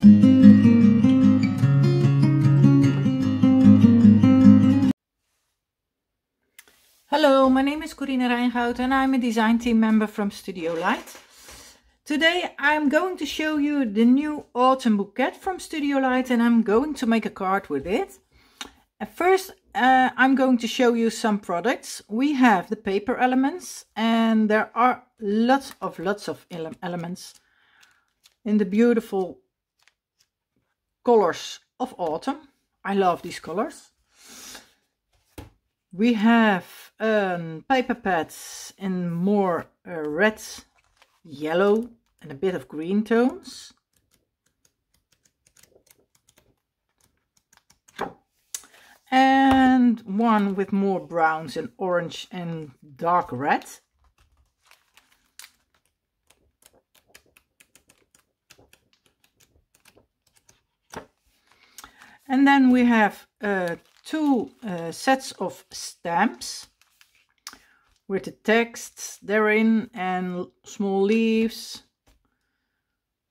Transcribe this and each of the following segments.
Hello, my name is Corine Rijngoud and I'm a design team member from Studiolight. Today I'm going to show you the new autumn bouquet from Studiolight and I'm going to make a card with it. At first I'm going to show you some products. We have the paper elements and there are lots of elements in the beautiful colors of autumn. I love these colors. We have paper pads in more red, yellow and a bit of green tones. And one with more browns and orange and dark red. And then we have two sets of stamps with the texts therein and small leaves,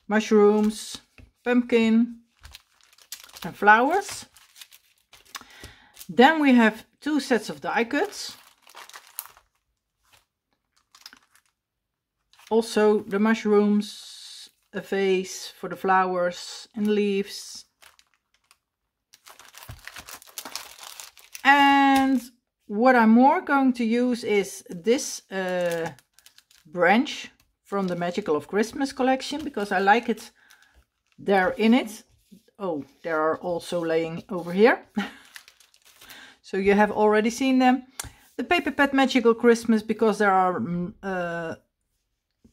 mushrooms, pumpkin and flowers. Then we have two sets of die cuts. Also the mushrooms, a vase for the flowers and leaves. And what I'm more going to use is this branch from the Magical of Christmas collection, because I like it there in it. Oh, there are also laying over here. So you have already seen them. The paper pad Magical Christmas, because there are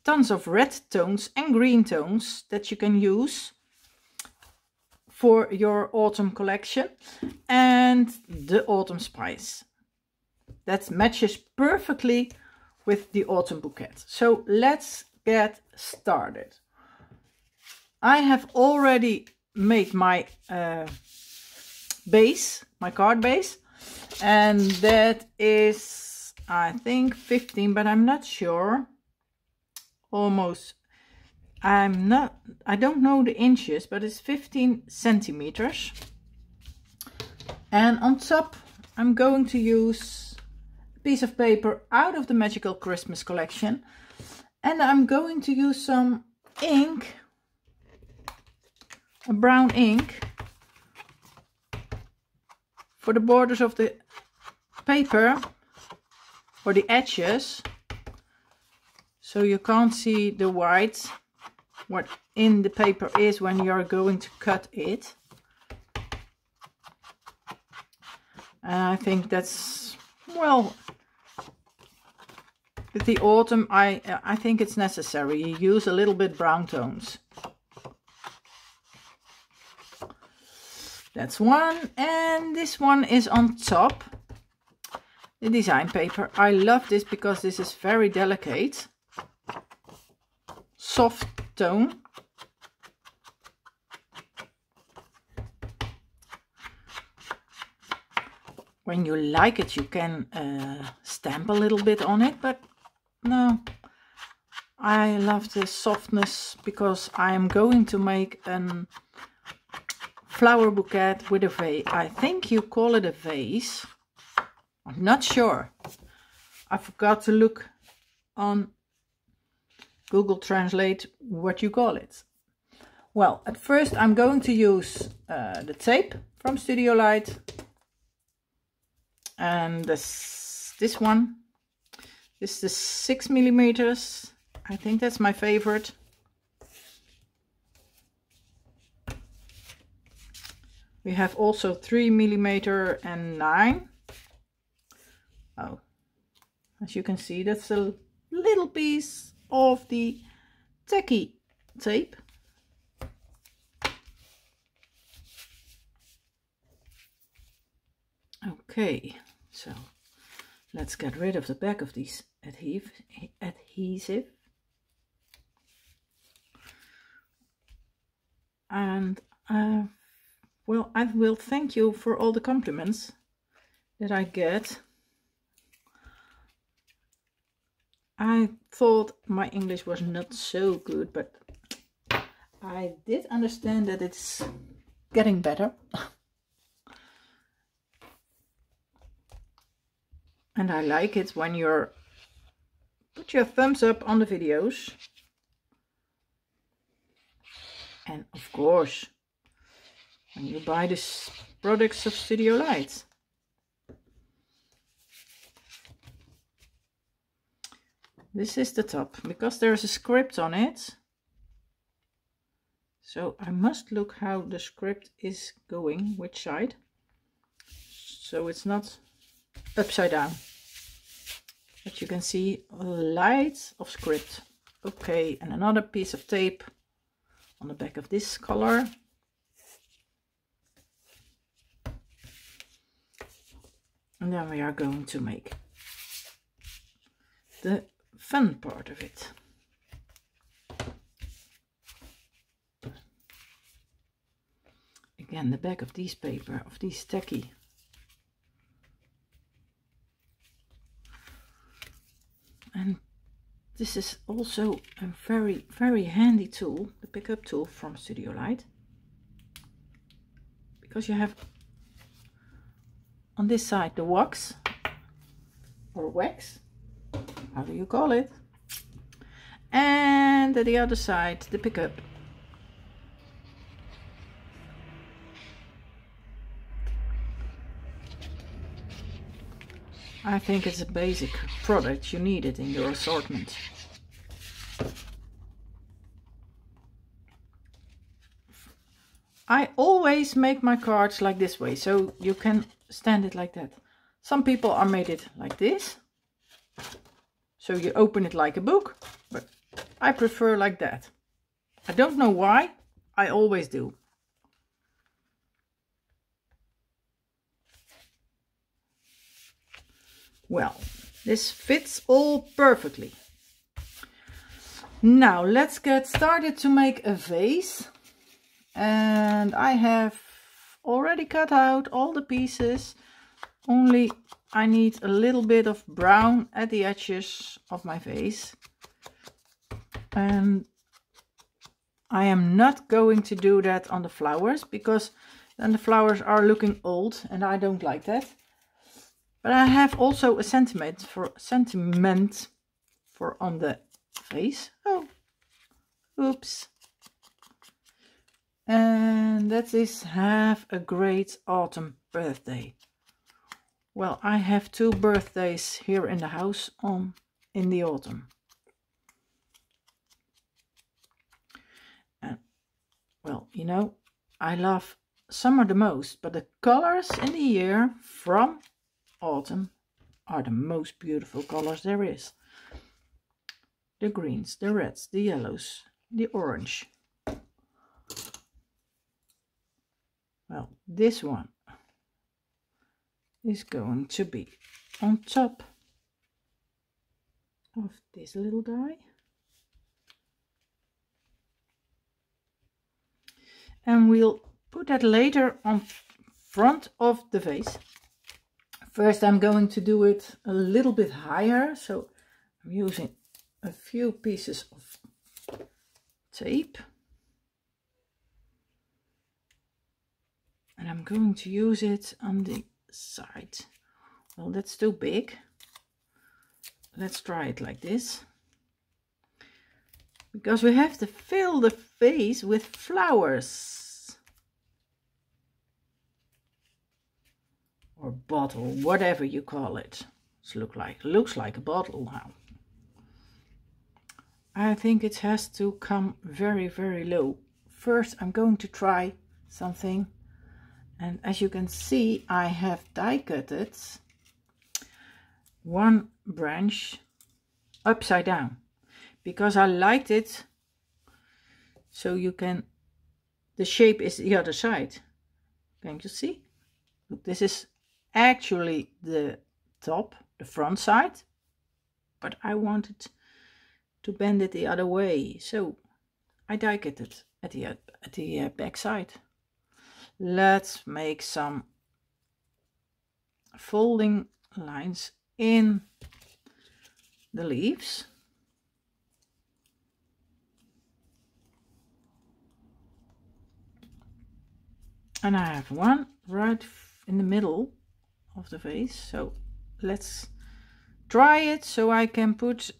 tons of red tones and green tones that you can use for your autumn collection. And the autumn spice that matches perfectly with the autumn bouquet. So let's get started. I have already made my base, my card base, and that is, I think, 15, but I'm not sure. Almost. I don't know the inches, but it's 15 centimeters. And on top I'm going to use a piece of paper out of the Magical Christmas collection, and I'm going to use some ink, a brown ink, for the borders of the paper, or the edges, so you can't see the white, what in the paper is when you're going to cut it. And I think that's, well, with the autumn I think it's necessary. You use a little bit brown tones. That's one, and this one is on top, the design paper. I love this because this is very delicate, soft tone. When you like it, you can stamp a little bit on it, but no, I love the softness because I am going to make a flower bouquet with a vase. I think you call it a vase. I'm not sure. I forgot to look on Google Translate what you call it. Well, at first I'm going to use the tape from Studiolight. And this one, this is the 6 millimeters. I think that's my favorite. We have also 3 millimeter and 9. Oh, as you can see, that's a little piece of the tacky tape. Okay, so let's get rid of the back of this adhesive. And well, I will thank you for all the compliments that I get. I thought my English was not so good, but I did understand that it's getting better. And I like it when you're put your thumbs up on the videos. And of course, when you buy the products of Studiolight. This is the top, because there's a script on it. So I must look how the script is going, which side. So it's not upside down. But you can see a light of script. Okay, and another piece of tape on the back of this color. And then we are going to make the fun part of it. Again, the back of these paper, of these tacky. And this is also a very, very handy tool, the pickup tool from Studiolight. Because you have on this side the wax, or wax, how do you call it? And at the other side the pickup. I think it's a basic product, you need it in your assortment. I always make my cards like this way, so you can stand it like that. Some people are made it like this, so you open it like a book, but I prefer like that. I don't know why, I always do. Well, this fits all perfectly. Now let's get started to make a vase. And I have already cut out all the pieces. Only I need a little bit of brown at the edges of my vase. And I am not going to do that on the flowers, because then the flowers are looking old and I don't like that. But I have also a sentiment for on the vase. Oh, oops. And that is have a great autumn birthday. Well, I have 2 birthdays here in the house in the autumn. And well, you know, I love summer the most, but the colors in the year from autumn are the most beautiful colors there is. The greens, the reds, the yellows, the orange. Well, this one is going to be on top of this little guy. And we'll put that later on front of the vase. First I'm going to do it a little bit higher, so I'm using a few pieces of tape. And I'm going to use it on the side. Well, that's too big. Let's try it like this. Because we have to fill the vase with flowers. Or bottle, whatever you call it. Looks like a bottle now. I think it has to come very, very low. First I'm going to try something. And as you can see, I have die cutted one branch upside down, because I liked it so you can, the shape is the other side. Can you see? Look, this is actually the top, the front side, but I wanted to bend it the other way, so I die cut it at the back side. Let's make some folding lines in the leaves. And I have one right in the middle of the vase. So let's dry it so I can put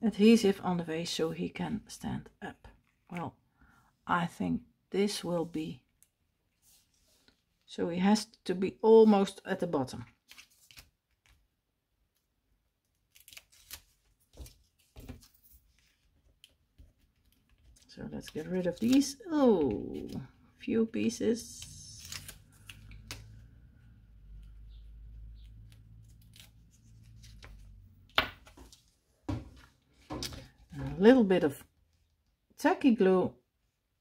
adhesive on the vase so he can stand up. Well, I think this will be, so he has to be almost at the bottom. So let's get rid of these. Oh, few pieces. A little bit of tacky glue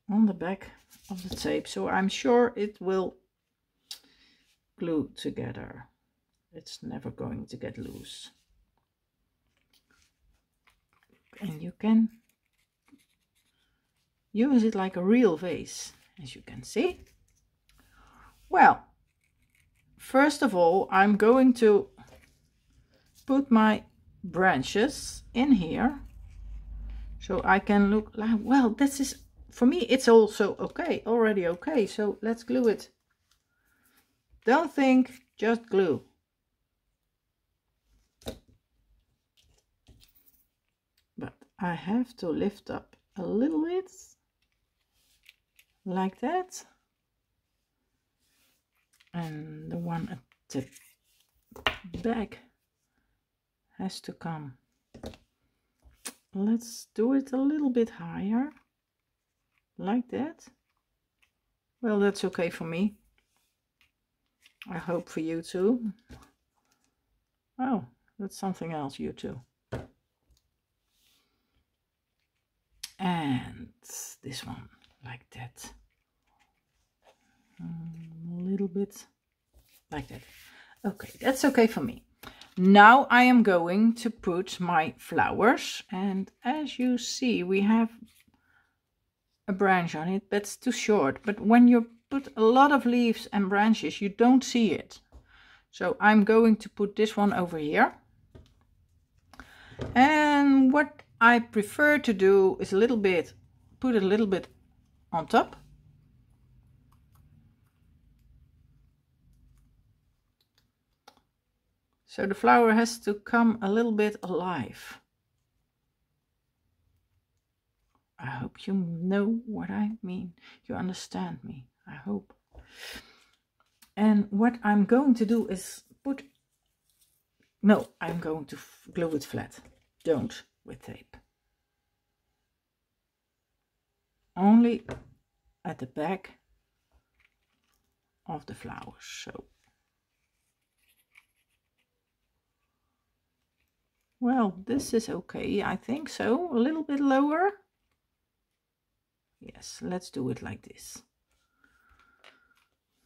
on the back of the tape, so I'm sure it will glue together. It's never going to get loose. And you can use it like a real vase, as you can see. Well, first of all, I'm going to put my branches in here so I can look like, well, this is, for me, it's also okay, already okay. So let's glue it. Don't think, just glue. But I have to lift up a little bit, like that. And the one at the back has to come. Let's do it a little bit higher, like that. Well, that's okay for me. I hope for you too. Oh, that's something else, you too. And this one, like that. A little bit like that. Okay, that's okay for me. Now I am going to put my flowers, and as you see, we have a branch on it, but it's too short. But when you put a lot of leaves and branches, you don't see it. So I'm going to put this one over here. And what I prefer to do is put a little bit on top. So the flower has to come a little bit alive. I hope you know what I mean. You understand me, I hope. And what I'm going to do is I'm going to glue it flat. Don't with tape. Only at the back of the flowers. So. Well, this is okay, I think so. A little bit lower. Yes, let's do it like this.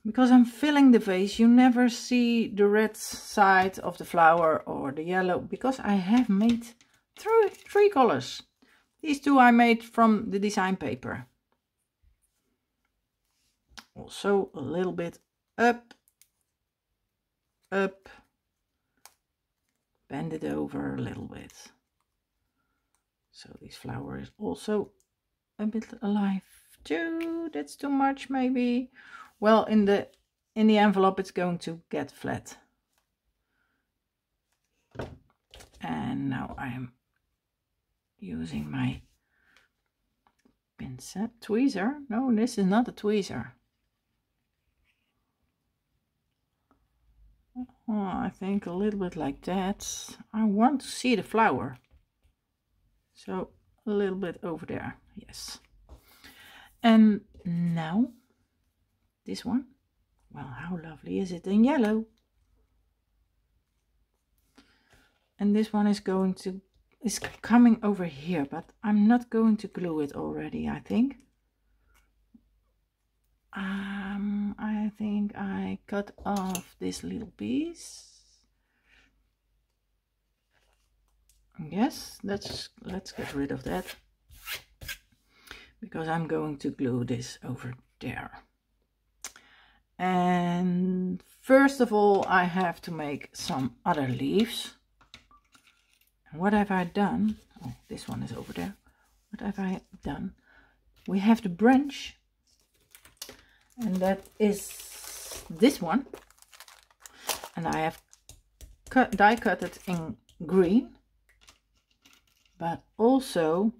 Because I'm filling the vase, you never see the red side of the flower or the yellow, because I have made three colors. These two I made from the design paper. Also a little bit up, up. Bend it over a little bit. So this flower is also a bit alive too. That's too much maybe. Well, in the envelope it's going to get flat. And now I am using my tweezer. No, this is not a tweezer. Oh, I think a little bit like that. I want to see the flower. So a little bit over there, yes. And now this one. Well, how lovely is it in yellow? And this one is coming over here, but I'm not going to glue it already, I think. I think I cut off this little piece. Yes, let's get rid of that, because I'm going to glue this over there. And first of all, I have to make some other leaves. And what have I done? Oh, this one is over there. What have I done? We have the branch. and that is this one. And I have die cut it in green, but also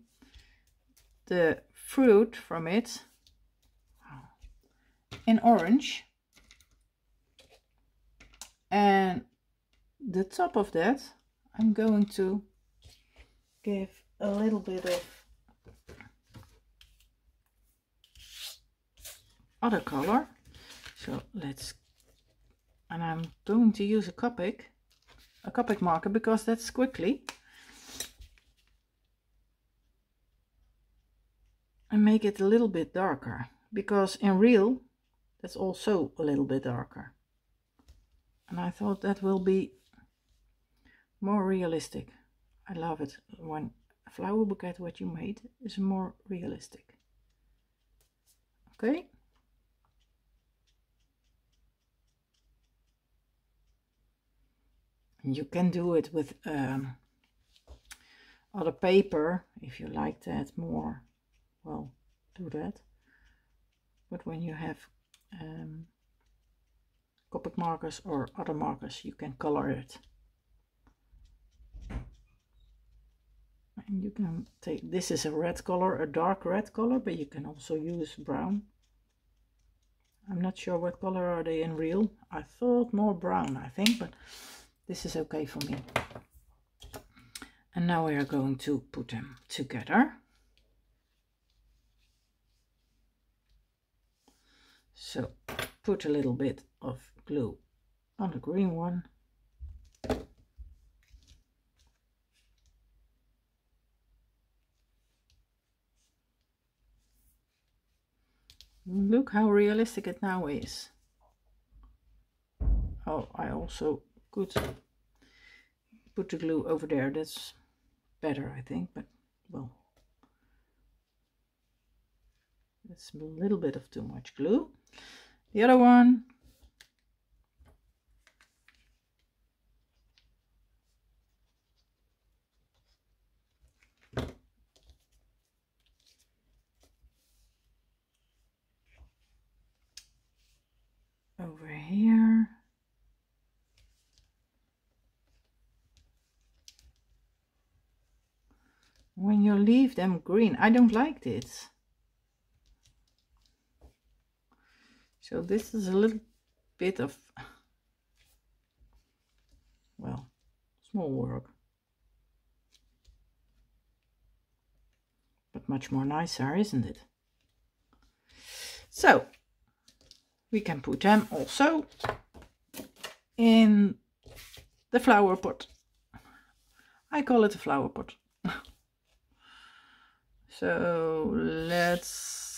the fruit from it in orange, and the top of that I'm going to give a little bit of other color. So let's, and I'm going to use a Copic marker because that's quickly, and make it a little bit darker, because in real that's also a little bit darker, and I thought that will be more realistic. I love it when a flower bouquet what you made is more realistic. Okay, you can do it with other paper if you like that more, well, do that. But when you have Copic markers or other markers, you can color it. And you can take, this is a red color, a dark red color, but you can also use brown. I'm not sure what color are they in real. I thought more brown, I think, but this is okay for me. And now we are going to put them together. So put a little bit of glue on the green one. Look how realistic it now is. Oh, I also could put the glue over there. That's better, I think, but well, that's a little bit of too much glue. The other one, over here. When you leave them green, I don't like this. So this is a little bit of, well, small work, but much more nicer, isn't it? So we can put them also in the flower pot. I call it a flower pot. So let's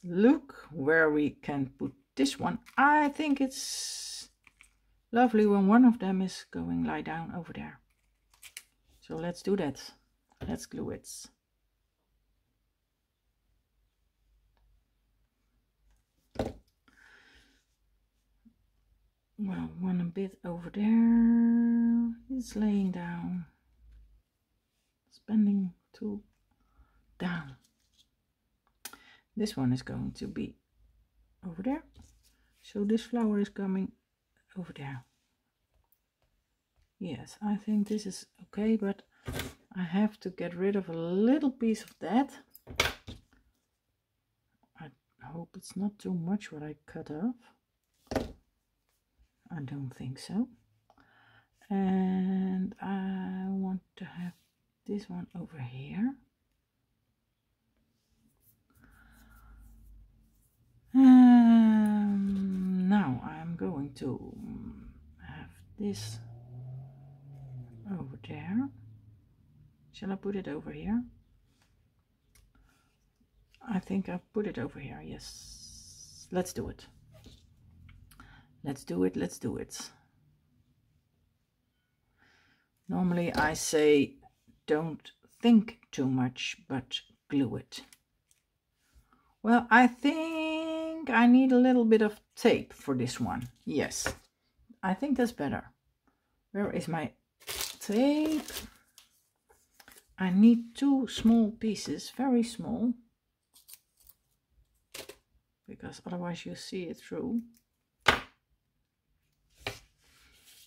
look where we can put this one. I think it's lovely when one of them is going lie down over there. So let's do that. Let's glue it. Well, one a bit over there. It's laying down. It's bending to down. This one is going to be over there. So this flower is coming over there. Yes, I think this is okay, but I have to get rid of a little piece of that. I hope it's not too much what I cut off. I don't think so. And I want to have this one over here. Now I'm going to have this over there. Shall I put it over here? I think I'll put it over here. Yes, let's do it. Let's do it. Let's do it. Normally I say don't think too much, but glue it. Well, I think I need a little bit of tape for this one. Yes, I think that's better. Where is my tape? I need two small pieces, very small, because otherwise you see it through.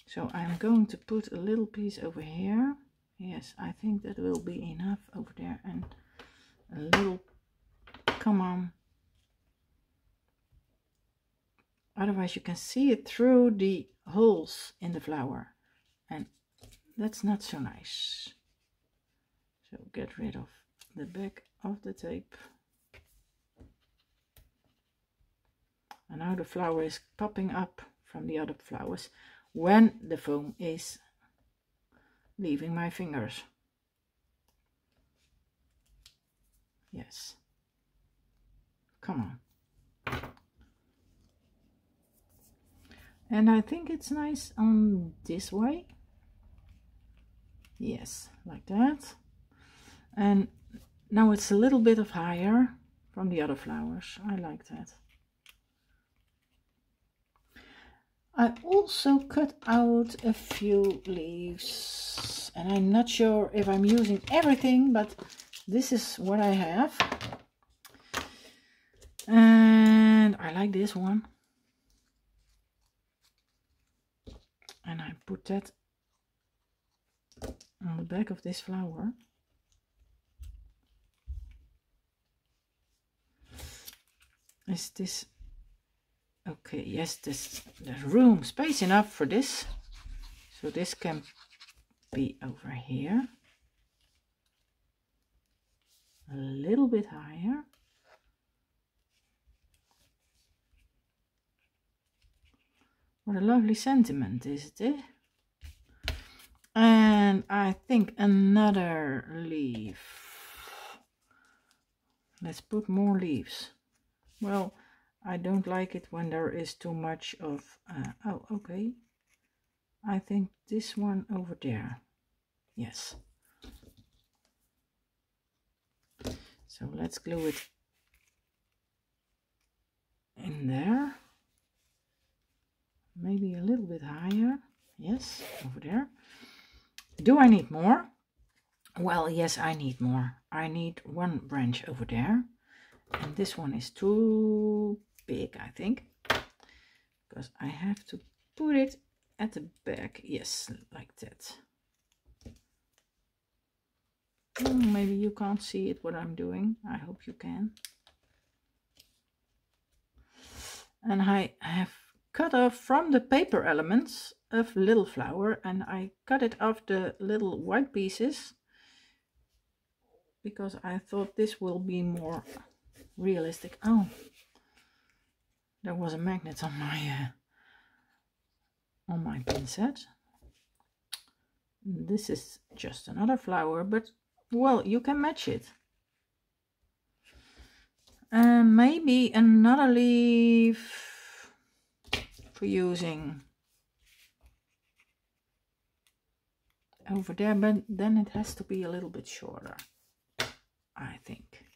So I'm going to put a little piece over here. Yes, I think that will be enough over there, and a little, come on. Otherwise you can see it through the holes in the flower, and that's not so nice. So get rid of the back of the tape. And now the flower is popping up from the other flowers when the foam is leaving my fingers. Yes. Come on. And I think it's nice on this way. Yes, like that. And now it's a little bit of higher from the other flowers. I like that. I also cut out a few leaves, and I'm not sure if I'm using everything, but this is what I have. And I like this one. And I put that on the back of this flower. Is this okay? Yes, there's room, space enough for this, so this can be over here, a little bit higher. What a lovely sentiment, isn't it? And I think another leaf. Let's put more leaves. Well, I don't like it when there is too much of, oh, okay. I think this one over there. Yes. So let's glue it in there. Maybe a little bit higher. Yes, over there. Do I need more? Well, yes, I need more. I need one branch over there. And this one is too big, I think, because I have to put it at the back. Yes, like that. Maybe you can't see it, what I'm doing. I hope you can. And I have cut off from the paper elements of little flower, and I cut it off the little white pieces because I thought this will be more realistic. Oh, there was a magnet on my pin set. This is just another flower, but well, you can match it. And maybe another leaf for using over there, but then it has to be a little bit shorter, I think.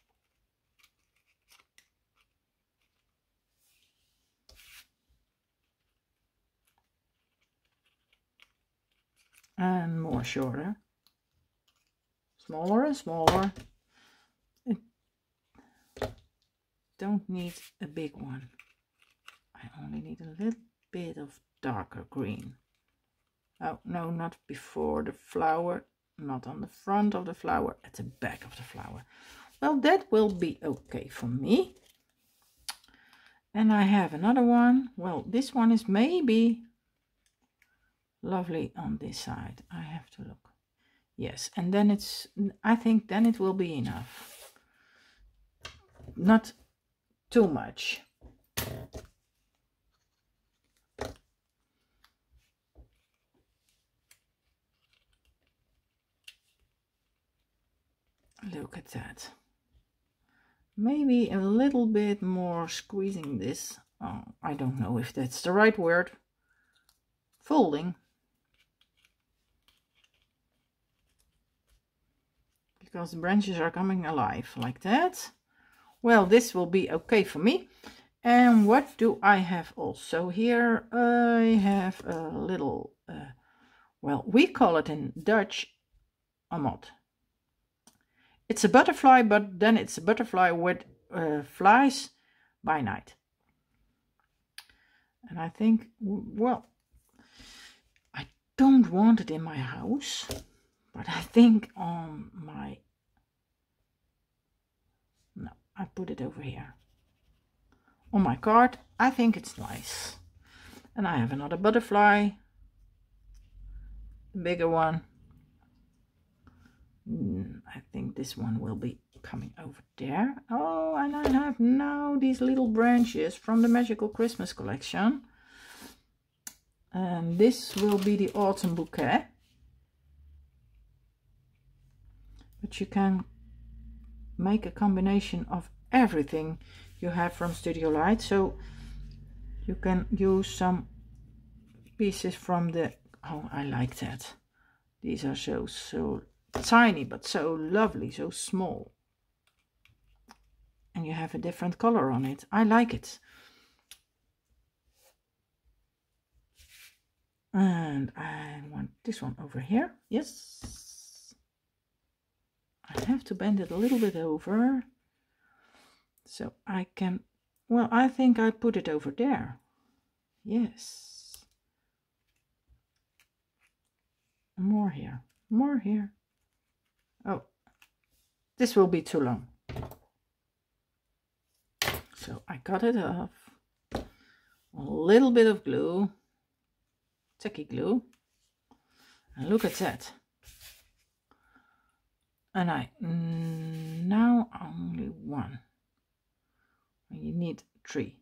And more shorter, smaller and smaller. It don't need a big one. I only need a little bit of darker green. Oh no, not before the flower, not on the front of the flower, at the back of the flower. Well, that will be okay for me. And I have another one. Well, this one is maybe lovely on this side. I have to look. Yes, and then it's, I think then it will be enough. Not too much. Look at that. Maybe a little bit more squeezing this. Oh, I don't know if that's the right word. Folding. Because the branches are coming alive like that. Well, this will be okay for me. And what do I have also here? I have a little, well, we call it in Dutch a mot. It's a butterfly, but then it's a butterfly with flies, by night. And I think, well, I don't want it in my house, but I think on my, no, I put it over here. On my card, I think it's nice. And I have another butterfly, a bigger one. I think this one will be coming over there. Oh, and I have now these little branches from the Magical Christmas collection. And this will be the autumn bouquet. But you can make a combination of everything you have from Studiolight. So you can use some pieces from the, oh, I like that. These are so tiny, but so lovely, so small. And you have a different color on it. I like it. And I want this one over here. Yes. I have to bend it a little bit over. So I can, well, I think I put it over there. Yes. More here. More here. Oh, this will be too long. So I cut it off. A little bit of glue. Tacky glue. And look at that. And I now only one. You need 3.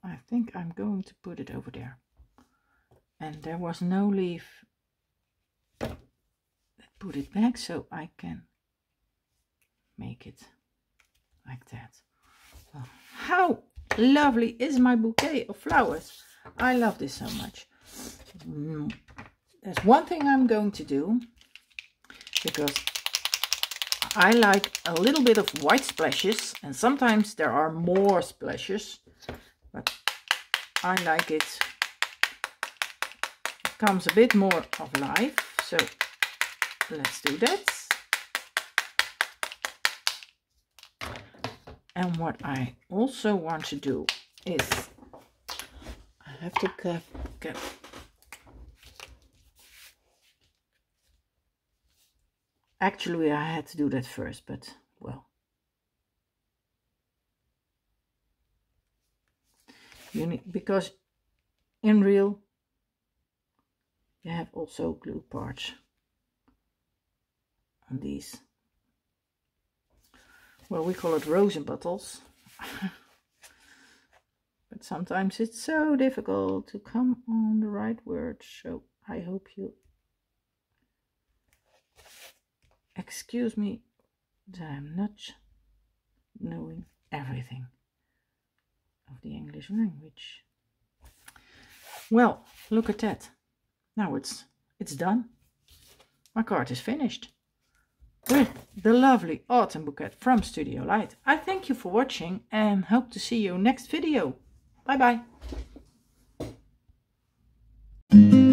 I think I'm going to put it over there. And there was no leaf. Put it back so I can make it like that. Well, how lovely is my bouquet of flowers? I love this so much. There's one thing I'm going to do, because I like a little bit of white splashes, and sometimes there are more splashes, but I like it. It comes a bit more of life, so let's do that. And what I also want to do is, I have to get actually I had to do that first, but well, you need, because in real you have also glue parts on these. Well, we call it rosin bottles. But sometimes it's so difficult to come on the right word, so I hope you excuse me that I'm not knowing everything of the English language. Well, look at that. Now it's done. My card is finished with the lovely autumn bouquet from Studiolight. I thank you for watching and hope to see you next video. Bye bye.